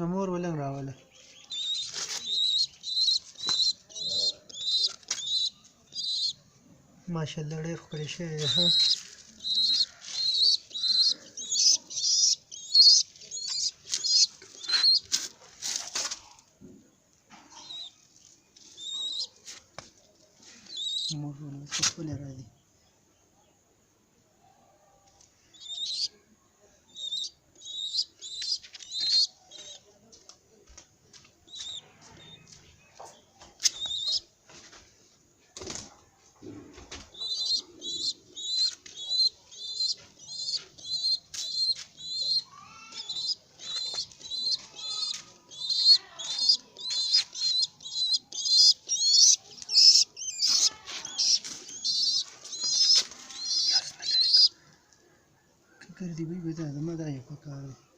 امور ولنګ راوله ماشاءالله ډېر ښکلی شوی دی ښه امور ولنګ ښکلی راځي کردی بی بدا زما دا یو پکار دی